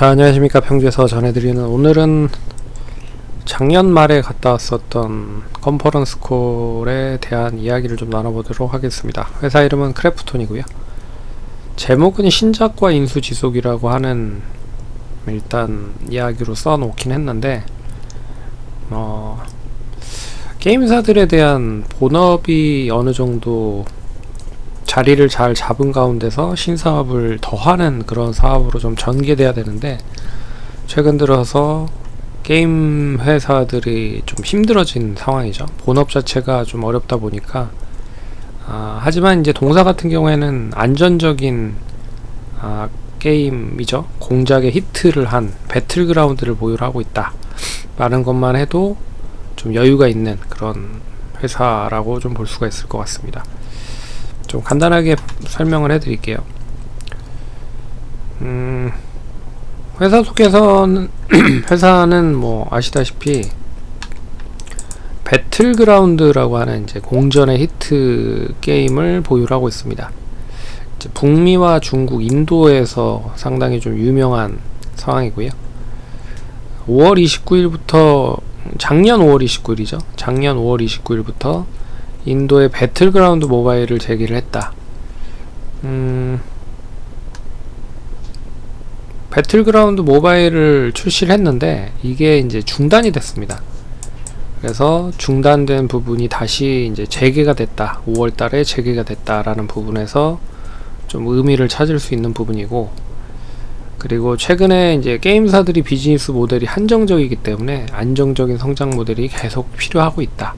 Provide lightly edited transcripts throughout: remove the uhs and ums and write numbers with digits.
자, 안녕하십니까. 평주에서 전해드리는, 오늘은 작년 말에 갔다 왔었던 컨퍼런스 콜에 대한 이야기를 좀 나눠보도록 하겠습니다. 회사 이름은 크래프톤이고요. 제목은 신작과 인수지속이라고 하는 일단 이야기로 써놓긴 했는데, 게임사들에 대한 본업이 어느 정도 자리를 잘 잡은 가운데서 신사업을 더하는 그런 사업으로 좀 전개돼야 되는데, 최근 들어서 게임 회사들이 좀 힘들어진 상황이죠. 본업 자체가 좀 어렵다 보니까. 하지만 이제 동사 같은 경우에는 안전적인 게임이죠. 공작의 히트를 한 배틀그라운드를 보유를 하고 있다 라는 것만 해도 좀 여유가 있는 그런 회사라고 좀 볼 수가 있을 것 같습니다. 좀 간단하게 설명을 해드릴게요. 회사 속에서는 회사는 뭐 아시다시피 배틀그라운드라고 하는 이제 공전의 히트 게임을 보유를 하고 있습니다. 이제 북미와 중국, 인도에서 상당히 좀 유명한 상황이고요. 5월 29일부터 작년 5월 29일이죠. 작년 5월 29일부터 인도의 배틀그라운드 모바일을 제기를 했다. 배틀그라운드 모바일을 출시를 했는데 이게 이제 중단이 됐습니다. 그래서 중단된 부분이 다시 이제 재개가 됐다. 5월 달에 재개가 됐다라는 부분에서 좀 의미를 찾을 수 있는 부분이고, 그리고 최근에 이제 게임사들이 비즈니스 모델이 한정적이기 때문에 안정적인 성장 모델이 계속 필요하고 있다.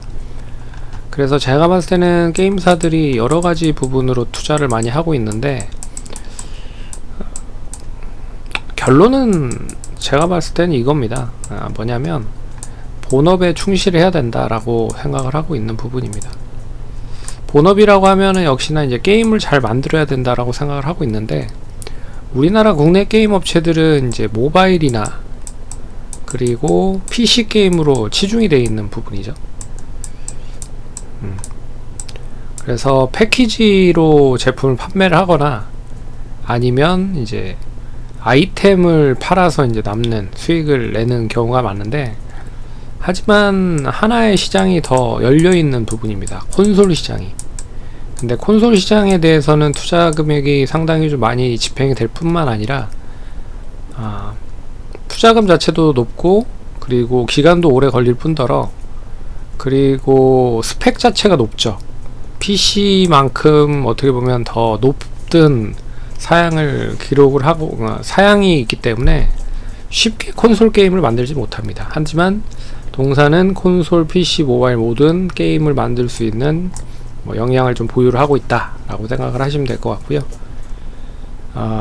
그래서 제가 봤을 때는 게임사들이 여러가지 부분으로 투자를 많이 하고 있는데, 결론은 제가 봤을 때는 이겁니다. 뭐냐면 본업에 충실해야 된다라고 생각을 하고 있는 부분입니다. 본업이라고 하면은 역시나 이제 게임을 잘 만들어야 된다라고 생각을 하고 있는데, 우리나라 국내 게임 업체들은 이제 모바일이나 그리고 PC 게임으로 치중이 되어 있는 부분이죠. 그래서 패키지로 제품을 판매를 하거나 아니면 이제 아이템을 팔아서 이제 남는 수익을 내는 경우가 많은데, 하지만 하나의 시장이 더 열려있는 부분입니다. 콘솔 시장이. 근데 콘솔 시장에 대해서는 투자 금액이 상당히 좀 많이 집행이 될 뿐만 아니라 투자금 자체도 높고, 그리고 기간도 오래 걸릴 뿐더러, 그리고 스펙 자체가 높죠. PC만큼 어떻게 보면 더 높은 사양을 기록을 하고 사양이 있기 때문에 쉽게 콘솔 게임을 만들지 못합니다. 하지만 동사는 콘솔, PC, 모바일 모든 게임을 만들 수 있는 역량을 좀 보유를 하고 있다 라고 생각을 하시면 될 것 같고요.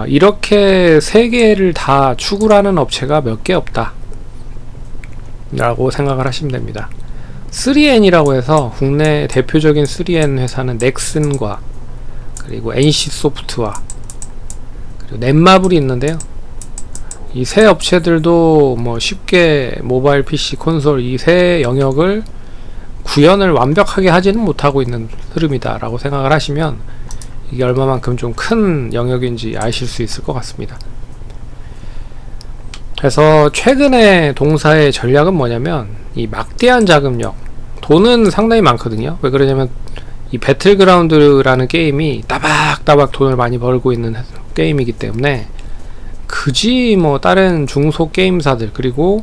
이렇게 세 개를 다 추구를 하는 업체가 몇 개 없다 라고 생각을 하시면 됩니다. 3N이라고 해서 국내 대표적인 3N 회사는 넥슨과 그리고 NC소프트와 그리고 넷마블이 있는데요. 이 세 업체들도 뭐 쉽게 모바일, PC, 콘솔 이 세 영역을 구현을 완벽하게 하지는 못하고 있는 흐름이다 라고 생각을 하시면 이게 얼마만큼 좀 큰 영역인지 아실 수 있을 것 같습니다. 그래서 최근에 동사의 전략은 뭐냐면, 이 막대한 자금력, 돈은 상당히 많거든요. 왜 그러냐면 이 배틀그라운드라는 게임이 따박따박 돈을 많이 벌고 있는 게임이기 때문에 굳이 뭐 다른 중소 게임사들, 그리고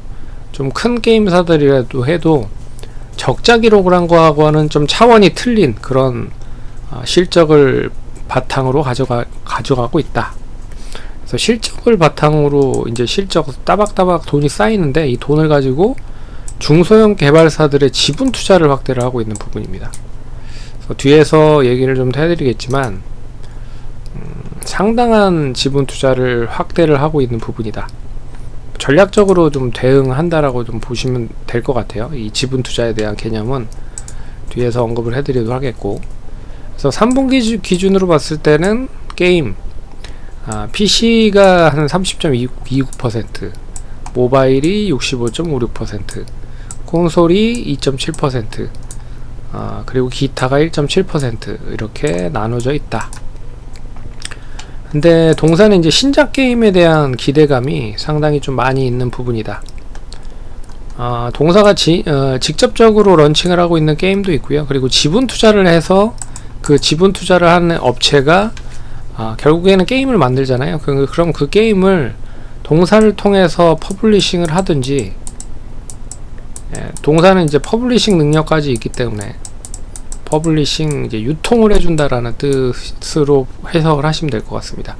좀 큰 게임사들이라도 해도 적자 기록을 한 거하고는 좀 차원이 틀린 그런 실적을 바탕으로 가져가고 있다. 그래서 실적을 바탕으로 이제 실적 따박따박 돈이 쌓이는데, 이 돈을 가지고 중소형 개발사들의 지분 투자를 확대를 하고 있는 부분입니다. 그래서 뒤에서 얘기를 좀 해드리겠지만 상당한 지분 투자를 확대를 하고 있는 부분이다. 전략적으로 좀 대응한다라고 좀 보시면 될 것 같아요. 이 지분 투자에 대한 개념은 뒤에서 언급을 해드리도록 하겠고, 그래서 3분기 기준으로 봤을 때는 게임 PC가 한 30.29%, 모바일이 65.56%, 콘솔이 2.7%, 그리고 기타가 1.7% 이렇게 나눠져 있다. 근데 동사는 이제 신작 게임에 대한 기대감이 상당히 좀 많이 있는 부분이다. 동사가 직접적으로 런칭을 하고 있는 게임도 있고요. 그리고 지분 투자를 해서 그 지분 투자를 하는 업체가 결국에는 게임을 만들잖아요. 그럼 그 게임을 동사를 통해서 퍼블리싱을 하든지, 동사는 이제 퍼블리싱 능력까지 있기 때문에 퍼블리싱 이제 유통을 해준다라는 뜻으로 해석을 하시면 될 것 같습니다.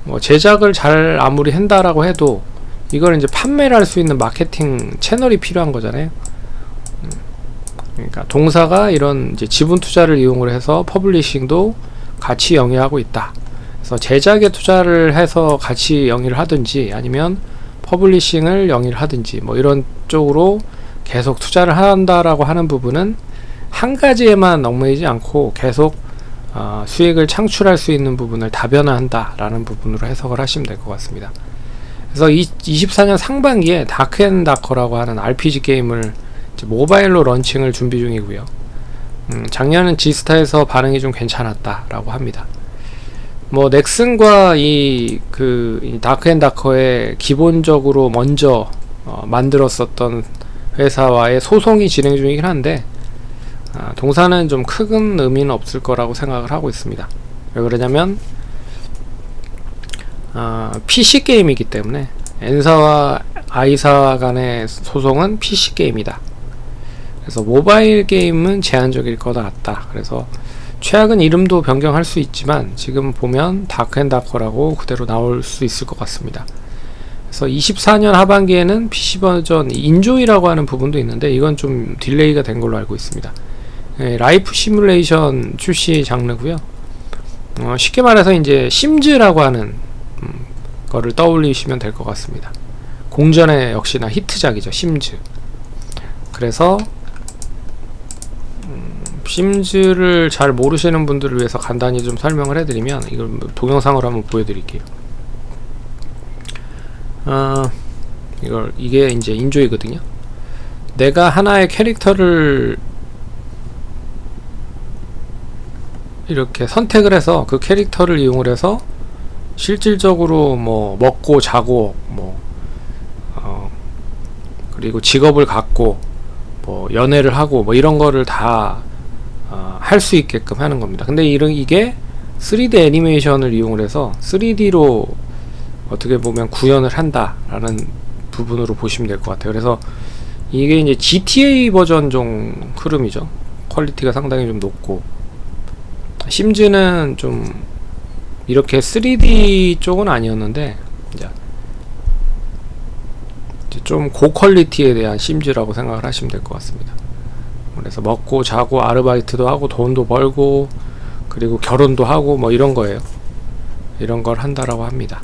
뭐 제작을 잘 아무리 한다라고 해도 이걸 이제 판매를 할 수 있는 마케팅 채널이 필요한 거잖아요. 그러니까 동사가 이런 이제 지분 투자를 이용을 해서 퍼블리싱도 같이 영위하고 있다. 그래서 제작에 투자를 해서 같이 영위를 하든지 아니면 퍼블리싱을 영위를 하든지 뭐 이런 쪽으로 계속 투자를 한다라고 하는 부분은 한 가지에만 얽매이지 않고 계속 수익을 창출할 수 있는 부분을 다변화한다 라는 부분으로 해석을 하시면 될 것 같습니다. 그래서 24년 상반기에 다크앤다커라고 하는 RPG 게임을 이제 모바일로 런칭을 준비 중이고요. 작년은 지스타에서 반응이 좀 괜찮았다 라고 합니다. 뭐 넥슨과 이 다크앤다커의 기본적으로 먼저 만들었었던 회사와의 소송이 진행 중이긴 한데, 동사는 좀 큰 의미는 없을 거라고 생각을 하고 있습니다. 왜 그러냐면 PC 게임이기 때문에 N사와 I사 간의 소송은 PC 게임이다. 그래서 모바일 게임은 제한적일 거다 같다. 그래서 최악은 이름도 변경할 수 있지만 지금 보면 다크앤다커라고 그대로 나올 수 있을 것 같습니다. 그래서 24년 하반기에는 PC 버전 인조이라고 하는 부분도 있는데 이건 좀 딜레이가 된 걸로 알고 있습니다. 라이프 시뮬레이션 출시 장르고요. 쉽게 말해서 이제 심즈라고 하는 거를 떠올리시면 될 것 같습니다. 공전의 역시나 히트작이죠, 심즈. 그래서 심즈를 잘 모르시는 분들을 위해서 간단히 좀 설명을 해드리면, 이걸 동영상으로 한번 보여드릴게요. 이게 이제 인조이거든요. 내가 하나의 캐릭터를 이렇게 선택을 해서 그 캐릭터를 이용을 해서 실질적으로 뭐 먹고 자고 그리고 직업을 갖고 뭐 연애를 하고 뭐 이런 거를 다 할 수 있게끔 하는 겁니다. 근데 이게 3D 애니메이션을 이용을 해서 3D로 어떻게 보면 구현을 한다라는 부분으로 보시면 될 것 같아요. 그래서 이게 이제 GTA 버전 좀 흐름이죠. 퀄리티가 상당히 좀 높고, 심즈는 좀 이렇게 3D 쪽은 아니었는데 이제 좀 고퀄리티에 대한 심즈라고 생각을 하시면 될 것 같습니다. 그래서 먹고 자고 아르바이트도 하고 돈도 벌고 그리고 결혼도 하고 뭐 이런 거예요. 이런 걸 한다라고 합니다.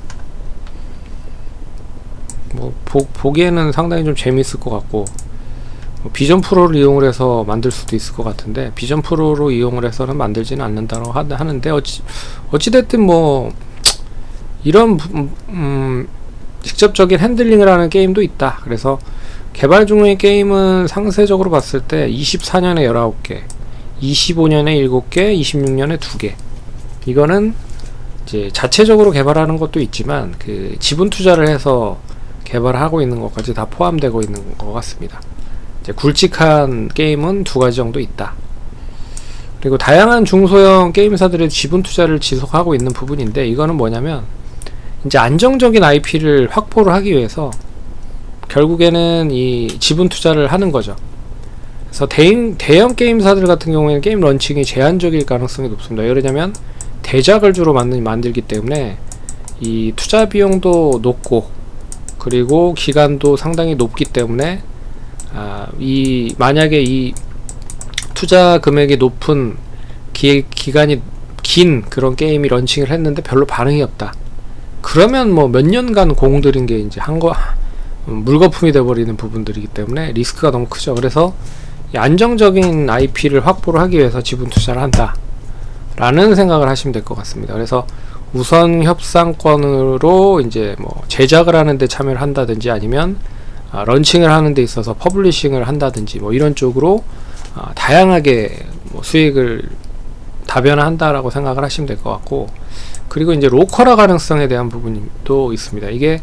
뭐 보기에는 상당히 좀 재미있을 것 같고, 비전 프로를 이용을 해서 만들 수도 있을 것 같은데 비전 프로로 이용을 해서는 만들지는 않는다고 하는데 어찌됐든 뭐 이런 직접적인 핸들링을 하는 게임도 있다. 그래서 개발 중의 게임은 상세적으로 봤을 때 24년에 19개, 25년에 7개, 26년에 2개. 이거는 이제 자체적으로 개발하는 것도 있지만 그 지분 투자를 해서 개발하고 있는 것까지 다 포함되고 있는 것 같습니다. 이제 굵직한 게임은 2가지 정도 있다. 그리고 다양한 중소형 게임사들의 지분 투자를 지속하고 있는 부분인데, 이거는 뭐냐면 이제 안정적인 IP를 확보를 하기 위해서 결국에는 이 지분 투자를 하는 거죠. 그래서 대형 게임사들 같은 경우에는 게임 런칭이 제한적일 가능성이 높습니다. 왜 그러냐면 대작을 주로 만들기 때문에 이 투자 비용도 높고 그리고 기간도 상당히 높기 때문에 만약에 이 투자 금액이 높은 기간이 긴 그런 게임이 런칭을 했는데 별로 반응이 없다. 그러면 뭐 몇 년간 공 들인 게 이제 물거품이 돼버리는 부분들이기 때문에 리스크가 너무 크죠. 그래서 이 안정적인 IP를 확보를 하기 위해서 지분 투자를 한다 라는 생각을 하시면 될 것 같습니다. 그래서 우선 협상권으로 이제 뭐 제작을 하는데 참여를 한다든지 아니면 런칭을 하는 데 있어서 퍼블리싱을 한다든지 뭐 이런 쪽으로 다양하게 뭐 수익을 다변화한다라고 생각을 하시면 될 것 같고, 그리고 이제 로컬화 가능성에 대한 부분도 있습니다. 이게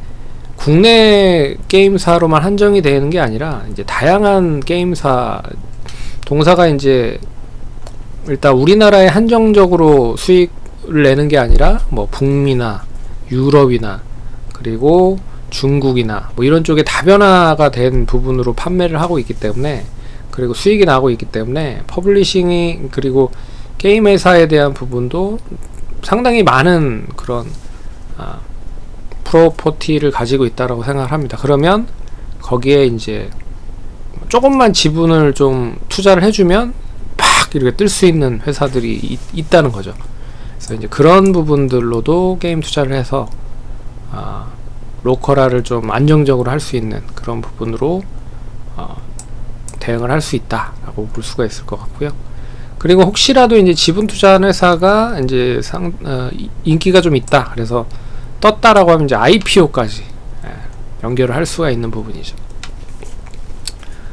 국내 게임사로만 한정이 되는 게 아니라 이제 다양한 게임사 동사가 이제 일단 우리나라에 한정적으로 수익을 내는 게 아니라 뭐 북미나 유럽이나 그리고 중국이나 뭐 이런 쪽에 다변화가 된 부분으로 판매를 하고 있기 때문에, 그리고 수익이 나고 있기 때문에 퍼블리싱이 그리고 게임 회사에 대한 부분도 상당히 많은 그런 프로퍼티를 가지고 있다라고 생각을 합니다. 그러면 거기에 이제 조금만 지분을 좀 투자를 해주면 막 이렇게 뜰 수 있는 회사들이 있다는 거죠. 그래서 이제 그런 부분들로도 게임 투자를 해서 로컬화를 좀 안정적으로 할 수 있는 그런 부분으로 대응을 할 수 있다라고 볼 수가 있을 것 같고요. 그리고 혹시라도 이제 지분 투자하는 회사가 이제 인기가 좀 있다, 그래서 떴다라고 하면 이제 IPO까지 연결을 할 수가 있는 부분이죠.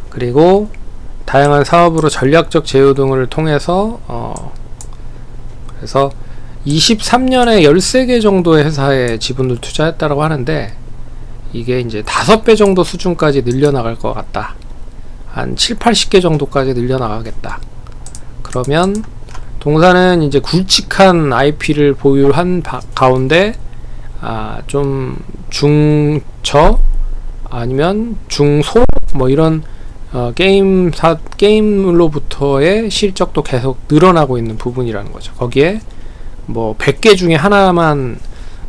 그리고 다양한 사업으로 전략적 제휴 등을 통해서 그래서 23년에 13개 정도의 회사에 지분을 투자했다라고 하는데, 이게 이제 5배 정도 수준까지 늘려나갈 것 같다. 한 7, 80개 정도까지 늘려나가겠다. 그러면 동사는 이제 굵직한 IP를 보유한 가운데 좀 중저 아니면 중소 뭐 이런 게임으로부터의 실적도 계속 늘어나고 있는 부분이라는 거죠. 거기에 뭐 100개 중에 하나만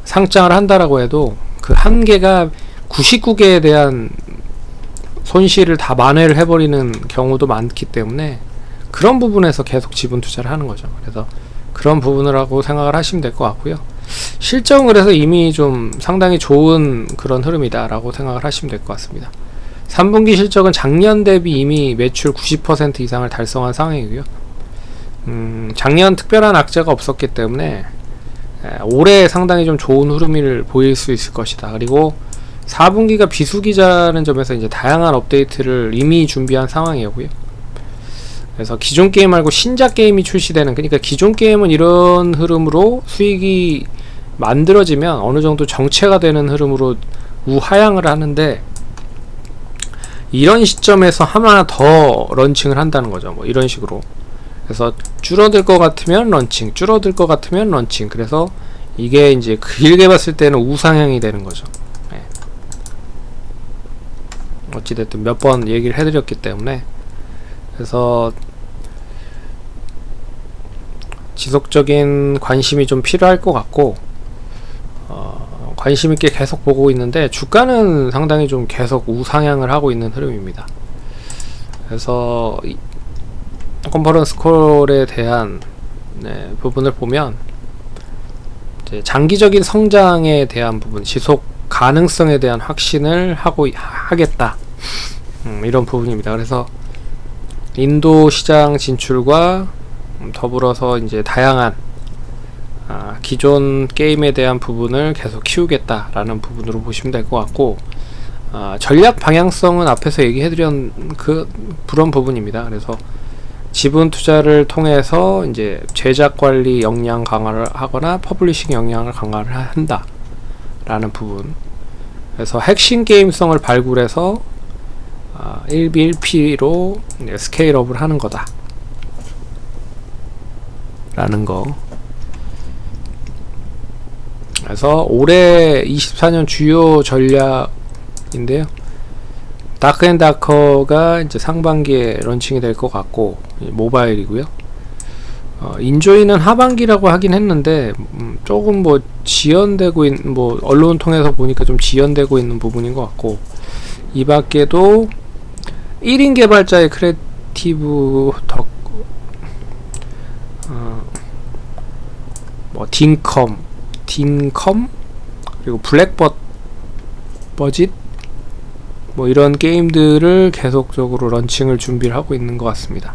상장을 한다라고 해도 그 한 개가 99개에 대한 손실을 다 만회를 해버리는 경우도 많기 때문에 그런 부분에서 계속 지분 투자를 하는 거죠. 그래서 그런 부분이라고 생각을 하시면 될 것 같고요. 실적은 그래서 이미 좀 상당히 좋은 그런 흐름이다 라고 생각을 하시면 될 것 같습니다. 3분기 실적은 작년 대비 이미 매출 90% 이상을 달성한 상황이고요. 작년 특별한 악재가 없었기 때문에 올해 상당히 좀 좋은 흐름을 보일 수 있을 것이다. 그리고 4분기가 비수기자는 점에서 이제 다양한 업데이트를 이미 준비한 상황이고요. 그래서 기존 게임 말고 신작 게임이 출시되는, 그러니까 기존 게임은 이런 흐름으로 수익이 만들어지면 어느 정도 정체가 되는 흐름으로 우하향을 하는데, 이런 시점에서 하나 더 런칭을 한다는 거죠. 뭐 이런 식으로. 그래서 줄어들 것 같으면 런칭, 줄어들 것 같으면 런칭. 그래서 이게 이제 길게 봤을 때는 우상향이 되는 거죠. 네. 어찌됐든 몇 번 얘기를 해드렸기 때문에, 그래서 지속적인 관심이 좀 필요할 것 같고, 관심 있게 계속 보고 있는데 주가는 상당히 좀 계속 우상향을 하고 있는 흐름입니다. 그래서 컨퍼런스 콜에 대한 부분을 보면 이제 장기적인 성장에 대한 부분, 지속 가능성에 대한 확신을 하겠다, 이런 부분입니다. 그래서 인도 시장 진출과 더불어서 이제 다양한 기존 게임에 대한 부분을 계속 키우겠다라는 부분으로 보시면 될 것 같고, 전략 방향성은 앞에서 얘기해드린 그런 부분입니다. 그래서 지분 투자를 통해서 이제 제작 관리 역량 강화를 하거나 퍼블리싱 역량을 강화를 한다라는 부분. 그래서 핵심 게임성을 발굴해서 1B 1P로 스케일업을 하는 거다 라는 거. 그래서 올해 24년 주요 전략인데요, 다크앤다커가 이제 상반기에 런칭이 될 것 같고, 모바일이고요. 인조이는 하반기라고 하긴 했는데 조금 뭐 지연되고 있는, 뭐 언론 통해서 보니까 좀 지연되고 있는 부분인 것 같고, 이 밖에도 1인 개발자의 크리에이티브 뭐 딩컴 그리고 블랙버짓 뭐 이런 게임들을 계속적으로 런칭을 준비를 하고 있는 것 같습니다.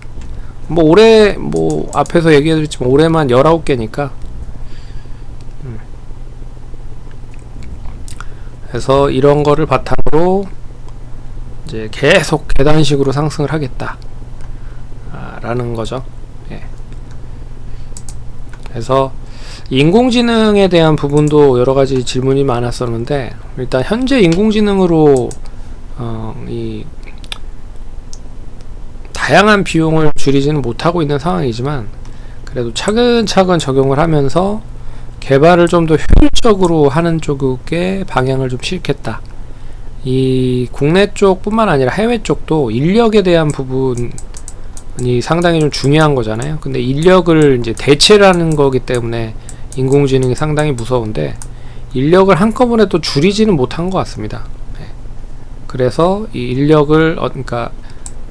뭐 올해 뭐 앞에서 얘기해드렸지만 올해만 19개니까 그래서 이런 거를 바탕으로 이제 계속 계단식으로 상승을 하겠다 라는 거죠. 예. 그래서 인공지능에 대한 부분도 여러 가지 질문이 많았었는데, 일단 현재 인공지능으로 이 다양한 비용을 줄이지는 못하고 있는 상황이지만, 그래도 차근차근 적용을 하면서 개발을 좀 더 효율적으로 하는 쪽에 방향을 좀 싣겠다. 이 국내 쪽뿐만 아니라 해외 쪽도 인력에 대한 부분이 상당히 좀 중요한 거잖아요. 근데 인력을 이제 대체를 하는 거기 때문에 인공지능이 상당히 무서운데, 인력을 한꺼번에 또 줄이지는 못한 것 같습니다. 네. 그래서 이 인력을 그러니까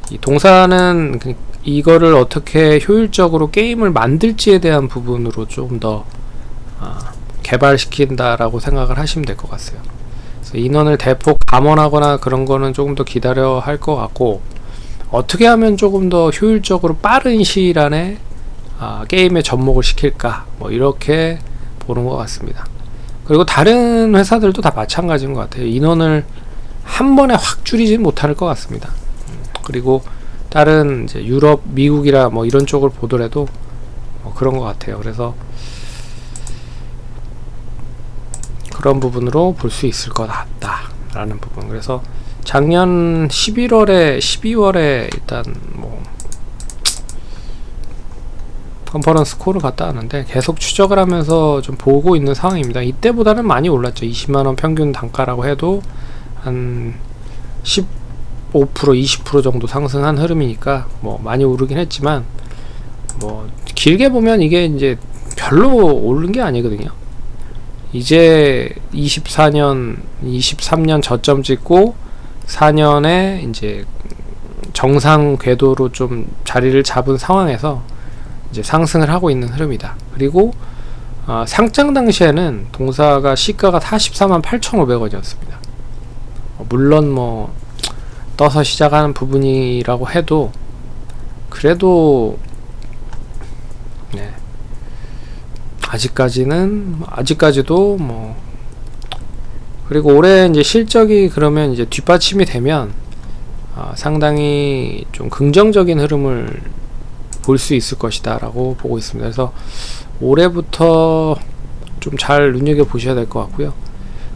이 동사는 이거를 어떻게 효율적으로 게임을 만들지에 대한 부분으로 좀 더 개발시킨다라고 생각을 하시면 될 것 같아요. 그래서 인원을 대폭 감원하거나 그런 거는 조금 더 기다려 할 것 같고, 어떻게 하면 조금 더 효율적으로 빠른 시일 안에 게임에 접목을 시킬까, 뭐 이렇게 보는 것 같습니다. 그리고 다른 회사들도 다 마찬가지인 것 같아요. 인원을 한 번에 확 줄이지는 못할 것 같습니다. 그리고 다른 이제 유럽, 미국이라 뭐 이런 쪽을 보더라도 그런 것 같아요. 그래서 그런 부분으로 볼 수 있을 것 같다라는 부분. 그래서 작년 12월에 일단 뭐 컨퍼런스 콜을 갔다 왔는데 계속 추적을 하면서 좀 보고 있는 상황입니다. 이때보다는 많이 올랐죠. 20만원 평균 단가라고 해도 한 15%, 20% 정도 상승한 흐름이니까 뭐 많이 오르긴 했지만, 뭐 길게 보면 이게 이제 별로 오른 게 아니거든요. 이제 23년 저점 찍고 4년에 이제 정상 궤도로 좀 자리를 잡은 상황에서 이제 상승을 하고 있는 흐름이다. 그리고 상장 당시에는 동사가 시가가 44만 8,500원이었습니다. 물론 뭐 떠서 시작하는 부분이라고 해도 그래도 네, 아직까지도 뭐, 그리고 올해 이제 실적이 그러면 이제 뒷받침이 되면 상당히 좀 긍정적인 흐름을 볼 수 있을 것이다 라고 보고 있습니다. 그래서 올해부터 좀 잘 눈여겨 보셔야 될 것 같고요.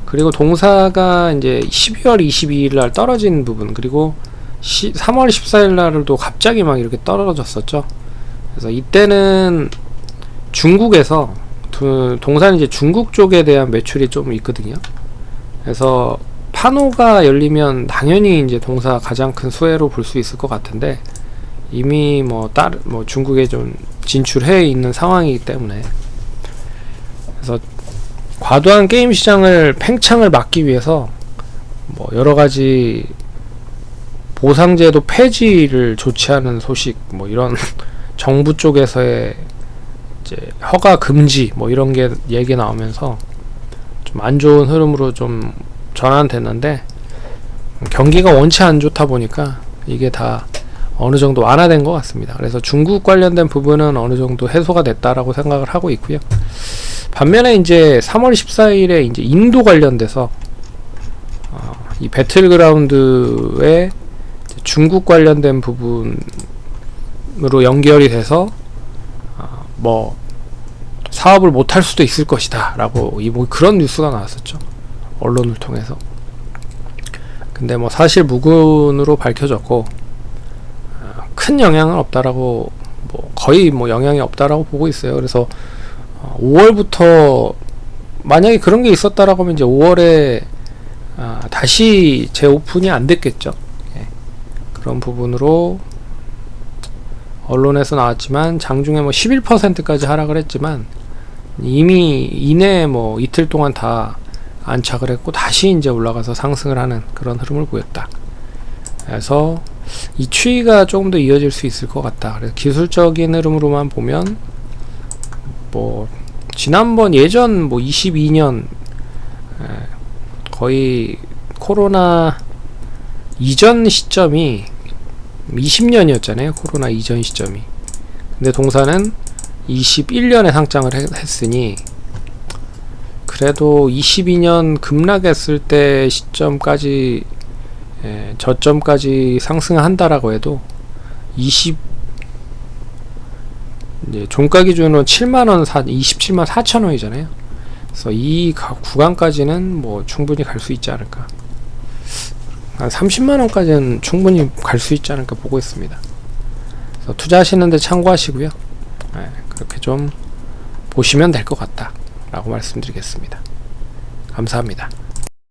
그리고 동사가 이제 12월 22일 날 떨어진 부분, 그리고 3월 14일 날도 갑자기 막 이렇게 떨어졌었죠. 그래서 이때는 중국에서 동사는 이제 중국 쪽에 대한 매출이 좀 있거든요. 그래서 판호가 열리면 당연히 이제 동사 가장 큰 수혜로 볼 수 있을 것 같은데, 이미 뭐 중국에 좀 진출해 있는 상황이기 때문에, 그래서 과도한 게임 시장을 팽창을 막기 위해서 뭐 여러 가지 보상제도 폐지를 조치하는 소식, 뭐 이런 정부 쪽에서의 이제 허가 금지 뭐 이런 게 얘기 나오면서 좀 안 좋은 흐름으로 좀 전환됐는데, 경기가 원체 안 좋다 보니까 이게 다 어느 정도 완화된 것 같습니다. 그래서 중국 관련된 부분은 어느 정도 해소가 됐다라고 생각을 하고 있고요. 반면에 이제 3월 14일에 이제 인도 관련돼서 이 배틀그라운드에 중국 관련된 부분으로 연결이 돼서 뭐 사업을 못할 수도 있을 것이다 라고 뭐 그런 뉴스가 나왔었죠, 언론을 통해서. 근데 뭐 사실 무근으로 밝혀졌고, 큰 영향은 없다라고, 뭐 거의 뭐 영향이 없다라고 보고 있어요. 그래서 5월부터 만약에 그런 게 있었다라고 하면 이제 5월에 다시 재오픈이 안 됐겠죠. 예. 그런 부분으로 언론에서 나왔지만 장중에 뭐 11%까지 하락을 했지만 이미 이내 뭐 이틀 동안 다 안착을 했고 다시 이제 올라가서 상승을 하는 그런 흐름을 보였다. 그래서 이 추이가 조금 더 이어질 수 있을 것 같다. 그래서 기술적인 흐름으로만 보면 뭐 지난번 예전 뭐 22년 거의 코로나 이전 시점이 20년이었잖아요. 코로나 이전 시점이. 근데 동사는 21년에 상장을 했으니 그래도 22년 급락했을 때 시점까지 저점까지 상승한다라고 해도 이제 종가 기준으로 7만원 27만 4천원이잖아요. 그래서 이 구간까지는 뭐 충분히 갈 수 있지 않을까. 한 30만원까지는 충분히 갈 수 있지 않을까 보고 있습니다. 그래서 투자하시는데 참고하시고요. 네, 그렇게 좀 보시면 될 것 같다 라고 말씀드리겠습니다. 감사합니다.